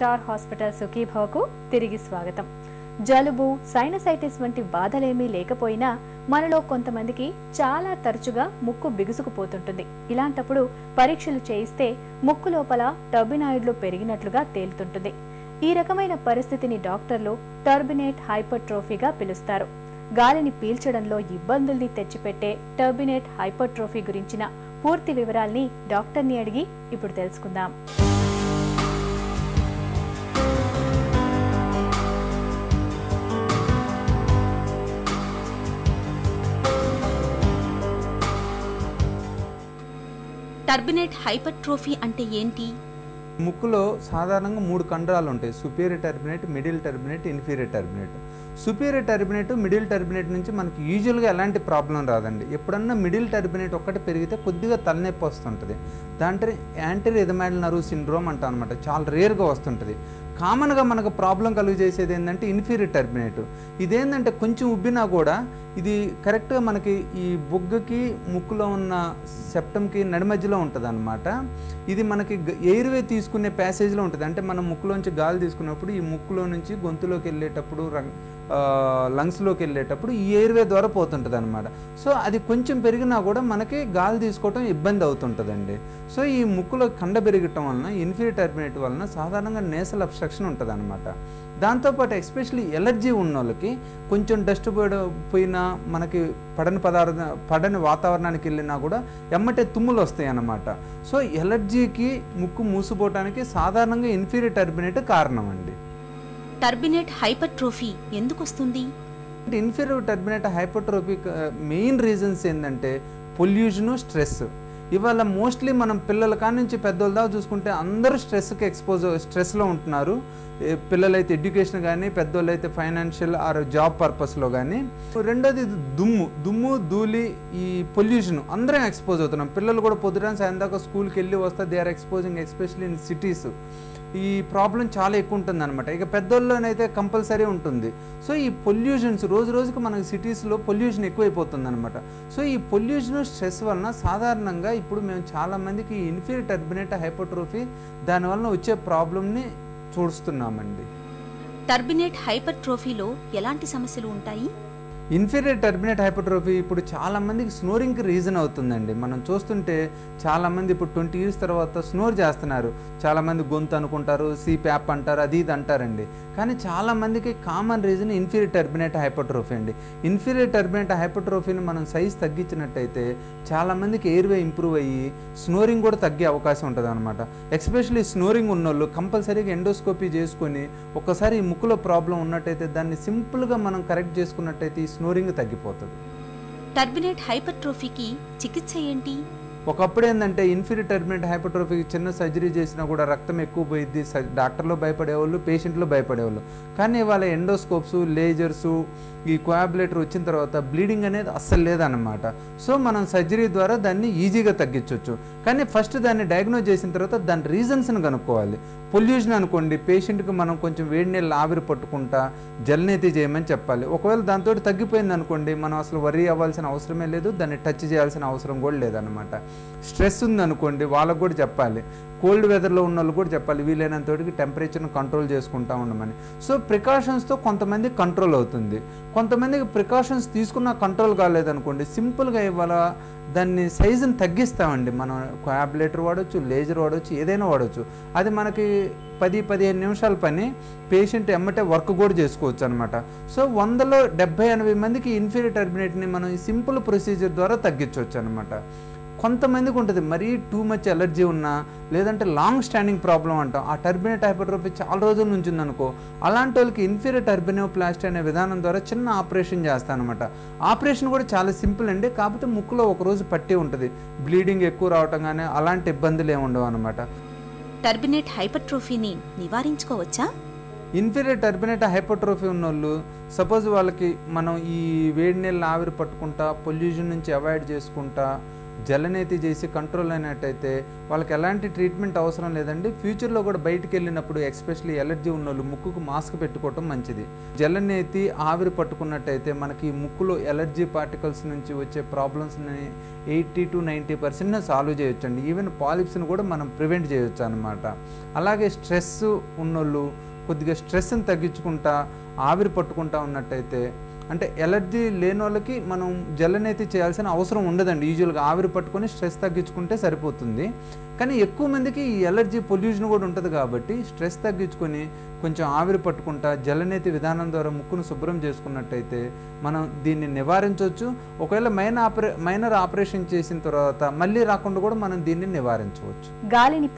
Star hospital సుఖీభవకు తిరిగి స్వాగతం. జలుబు, సైనసైటిస్ వంటి బాధలేమీ లేకపోయినా మనలో కొంతమందికి చాలా తరచుగా ముక్కు బిగుసుకుపోతుంటుంది. ఇలాంటప్పుడు పరీక్షలు చేయిస్తే ముక్కు లోపల టర్బినాయిడ్లు పెరిగినట్లుగా తేలుతుంటుంది. ఈ రకమైన పరిస్థితిని డాక్టర్లు టర్బినేట్ హైపర్ట్రోఫీగా పిలుస్తారు. గాలిని పీల్చడంలో ఇబ్బందుల్ని తెచ్చిపెట్టే టర్బినేట్ హైపర్ట్రోఫీ గురించిన పూర్తి వివరాల్ని డాక్టర్ని అడిగి ఇప్పుడు తెలుసుకుందాం. టర్బినేట్ హైపర్ట్రోఫీ అంటే ఏంటి? ముక్కులో సాధారణంగా 3 కండరాలు ఉంటాయి. Superior turbinate, middle turbinate, inferior turbinate. Superior turbinate, middle turbinate నుంచి మనకి యూజువల్గా ఎలాంటి ప్రాబ్లం రాదండి. ఎప్పుడన్నా మిడిల్ టర్బినేట్ ఒక్కటి పెరిగితే కొద్దిగా తలనొప్పి వస్తుంటుంది. దాంట్లో యాంటీరిథమైడల్ నర్వ్ సిండ్రోమ్ అంటాం అనమాట. చాలా రేర్గా వస్తుంటుంది. కామన్గా మనకు ప్రాబ్లం కలుగు చేసేది ఏంటంటే ఇన్ఫీరియర్ టర్బినేట్. ఇదేంటంటే కొంచెం ఉబ్బినా కూడా ఇది కరెక్ట్గా మనకి ఈ బొగ్గకి ముక్కులో ఉన్న సెప్టమ్కి నడిమధ్యలో ఉంటుంది అనమాట. ఇది మనకి ఎయిర్వే తీసుకునే ప్యాసేజ్లో ఉంటుంది. అంటే మనం ముక్కులోంచి గాలి తీసుకున్నప్పుడు ఈ ముక్కులో నుంచి గొంతులోకి వెళ్ళేటప్పుడు లంగ్స్లోకి వెళ్ళేటప్పుడు ఈ ఎయిర్వే ద్వారా పోతుంటుంది అనమాట. సో అది కొంచెం పెరిగినా కూడా మనకి గాలి తీసుకోవటం ఇబ్బంది అవుతుంటుందండి. సో ఈ ముక్కులో కండ పెరగటం వలన ఇన్ఫీరియర్ టర్బినేట్ వలన సాధారణంగా నేసల్ అబ్స్ట్రక్షన్ ఉంటుంది అనమాట. దాంతోపాటు ఎస్పెషల్లీ ఎలర్జీ ఉన్న వాళ్ళకి కొంచెం డస్ట్ పోయినా మనకి పడని వాతావరణానికి వెళ్ళినా కూడా ఎమ్మటే తుమ్ములు వస్తాయి అన్నమాట. సో ఎలర్జీకి ముక్కు మూసిపోవటానికి సాధారణంగా ఇన్ఫీరియర్ టర్బినేట్ కారణం అండి. టర్బినేట్ హైపర్ట్రోఫీ ఎందుకు వస్తుంది? Inferior turbinate hypertrophy main reasons ఏంటంటే పొల్యూషను, స్ట్రెస్. ఇవాళ మోస్ట్లీ మనం పిల్లల కాడి నుంచి పెద్దోళ్ళ దాకా చూసుకుంటే అందరూ స్ట్రెస్లో ఉంటున్నారు. పిల్లలైతే ఎడ్యుకేషన్ కానీ, పెద్దోళ్ళు అయితే ఫైనాన్షియల్ ఆర్ జాబ్ పర్పస్లో కానీ. రెండోది దుమ్ము, ధూళి, ఈ పొల్యూషన్ అందరం ఎక్స్పోజ్ అవుతున్నాం. పిల్లలు కూడా పొద్దున సాయం దాకా స్కూల్కి వెళ్ళి వస్తే they are exposing especially in cities. ఈ ప్రాబ్లం చాలా ఎక్కువ ఉంటుంది అనమాట. ఇక పెద్దోళ్ళనైతే కంపల్సరీ ఉంటుంది. సో ఈ పొల్యూషన్స్ రోజు రోజుకి మనకి సిటీస్లో పొల్యూషన్ ఎక్కువైపోతుంది అనమాట. సో ఈ పొల్యూషన్, స్ట్రెస్ వలన సాధారణంగా ఇప్పుడు మేము చాలామందికి ఇన్ఫీరియర్ టర్బినేట్ హైపర్ట్రోఫీ దానివల్ల వచ్చే ప్రాబ్లమ్ని చూస్తున్నామండి. టర్బినేట్ హైపర్ట్రోఫీలో ఎలాంటి సమస్యలు ఉంటాయి? ఇన్ఫీరియర్ టర్బినేట్ హైపర్ట్రోఫీ ఇప్పుడు చాలామందికి స్నోరింగ్కి రీజన్ అవుతుందండి. మనం చూస్తుంటే చాలామంది ఇప్పుడు 20 years తర్వాత స్నోర్ చేస్తున్నారు. చాలామంది గొంతు అనుకుంటారు, సిప్యాప్ అంటారు, అది ఇది అంటారండి. కానీ చాలామందికి common reason inferior turbinate hypertrophy అండి. ఇన్ఫీరియర్ టర్బినేట్ హైపర్ట్రోఫీని మనం సైజ్ తగ్గించినట్టయితే చాలామందికి ఎయిర్వే ఇంప్రూవ్ అయ్యి స్నోరింగ్ కూడా తగ్గే అవకాశం ఉంటుంది అనమాట. ఎస్పెషల్లీ స్నోరింగ్ ఉన్నోళ్ళు కంపల్సరీగా ఎండోస్కోపీ చేసుకొని ఒకసారి ఈ ముక్కులో ప్రాబ్లం ఉన్నట్టయితే దాన్ని సింపుల్గా మనం కరెక్ట్ చేసుకున్నట్టయితే స్నోరింగ్ తగ్గిపోతుంది. టర్బినేట్ హైపర్ట్రోఫీకి చికిత్స ఏంటి? ఒకప్పుడు ఏంటంటే ఇన్ఫీరియర్ టర్బినేట్ హైపర్ట్రోఫీకి చిన్న సర్జరీ చేసినా కూడా రక్తం ఎక్కువ పోయిద్ది. డాక్టర్లు భయపడేవాళ్ళు, పేషెంట్లు భయపడేవాళ్ళు. కానీ ఇవాళ ఎండోస్కోప్స్, లేజర్సు, ఈ కోయాబులేటర్ వచ్చిన తర్వాత బ్లీడింగ్ అనేది అస్సలు లేదన్నమాట. సో మనం సర్జరీ ద్వారా దాన్ని ఈజీగా తగ్గించవచ్చు. కానీ ఫస్ట్ దాన్ని డయాగ్నోజ్ చేసిన తర్వాత దాని రీజన్స్ని కనుక్కోవాలి. పొల్యూషన్ అనుకోండి, పేషెంట్కి మనం కొంచెం వేడి నీళ్ళు ఆవిరి పట్టుకుంటా జల్నేతి చేయమని చెప్పాలి. ఒకవేళ దాంతో తగ్గిపోయింది అనుకోండి, మనం అసలు వరీ అవ్వాల్సిన అవసరమే లేదు, దాన్ని టచ్ చేయాల్సిన అవసరం కూడా లేదన్నమాట. స్ట్రెస్ ఉందనుకోండి, వాళ్ళకు కూడా చెప్పాలి. కోల్డ్ వెదర్లో ఉన్న వాళ్ళు కూడా చెప్పాలి వీలైనంతటికి టెంపరేచర్ను కంట్రోల్ చేసుకుంటూ ఉండమని. సో ప్రికాషన్స్తో కొంతమంది కంట్రోల్ అవుతుంది. కొంతమందికి ప్రికాషన్స్ తీసుకున్న కంట్రోల్ కాలేదనుకోండి, సింపుల్గా ఇవాళ దాన్ని సైజుని తగ్గిస్తామండి. మనం కోయాబులేటర్ వాడవచ్చు, లేజర్ వాడవచ్చు, ఏదైనా వాడవచ్చు. అది మనకి 10-15 నిమిషాల పని. పేషెంట్ ఎమ్మటే వర్క్ కూడా చేసుకోవచ్చు అనమాట. సో 100లో 70-80 మందికి ఇన్ఫీరియర్ టర్బినేట్ని మనం ఈ సింపుల్ ప్రొసీజర్ ద్వారా తగ్గించవచ్చు అనమాట. కొంతమందికి ఉంటుంది మరీ టూ మచ్ ఎలర్జీ ఉన్నా, లేదంటే లాంగ్ స్టాండింగ్ ప్రాబ్లం అంటాం. ఆ టర్బినేట్ హైపర్ట్రోఫీ చాలా రోజుల నుంచి ఉందనుకో, అలాంటి వాళ్ళకి ఇన్ఫీరియర్ టర్బినోప్లాస్టీ అనే విధానం ద్వారా చిన్న ఆపరేషన్ చేస్తానమాట. ఆపరేషన్ కూడా చాలా సింపుల్ అండి. కాకపోతే ముక్కులో ఒకరోజు పట్టి ఉంటుంది. బ్లీడింగ్ ఎక్కువ రావటం కానీ అలాంటి ఇబ్బందులు ఏమి ఉండవు అనమాట. టర్బినేట్ హైపర్ట్రోఫీని నివారించుకోవచ్చా? ఇన్ఫీరియర్ టర్బినేట్ హైపర్ట్రోఫీ ఉన్నోళ్ళు సపోజ్ వాళ్ళకి మనం ఈ వేడి నీళ్ళు ఆవిరి పట్టుకుంటా, పొల్యూషన్ నుంచి అవాయిడ్ చేసుకుంటా, జలనేతి చేసి కంట్రోల్ అయినట్టయితే వాళ్ళకి ఎలాంటి ట్రీట్మెంట్ అవసరం లేదండి. ఫ్యూచర్లో కూడా బయటికి వెళ్ళినప్పుడు ఎస్పెషల్లీ ఎలర్జీ ఉన్న వాళ్ళు ముక్కుకు మాస్క్ పెట్టుకోవటం మంచిది. జలనేతి ఆవిరి పట్టుకున్నట్టయితే మనకి ముక్కులో ఎలర్జీ పార్టికల్స్ నుంచి వచ్చే ప్రాబ్లమ్స్ని 80 to 90% సాల్వ్ చేయొచ్చండి. ఈవెన్ పాలిప్స్ని కూడా మనం ప్రివెంట్ చేయొచ్చు అనమాట. అలాగే స్ట్రెస్ ఉన్నోళ్ళు కొద్దిగా స్ట్రెస్ని తగ్గించుకుంటా ఆవిరి పట్టుకుంటా ఉన్నట్టయితే, అంటే ఎలర్జీ లేని వాళ్ళకి మనం జలనేతి చేయాల్సిన అవసరం ఉండదండి. యూజువల్గా ఆవిరి పట్టుకొని స్ట్రెస్ తగ్గించుకుంటే సరిపోతుంది. కానీ ఎక్కువ మందికి ఈ ఎలర్జీ పొల్యూషన్ కూడా ఉంటుంది కాబట్టి స్ట్రెస్ తగ్గించుకొని కొంచెం ఆవిరి పట్టుకుంటా జలనేతి విధానం ద్వారా ముక్కును శుభ్రం చేసుకున్నట్టయితే మనం దీన్ని నివారించవచ్చు. ఒకవేళ మైనర్ ఆపరేషన్ చేసిన తర్వాత మళ్ళీ రాకుండా కూడా మనం దీన్ని నివారించవచ్చు. గాలిని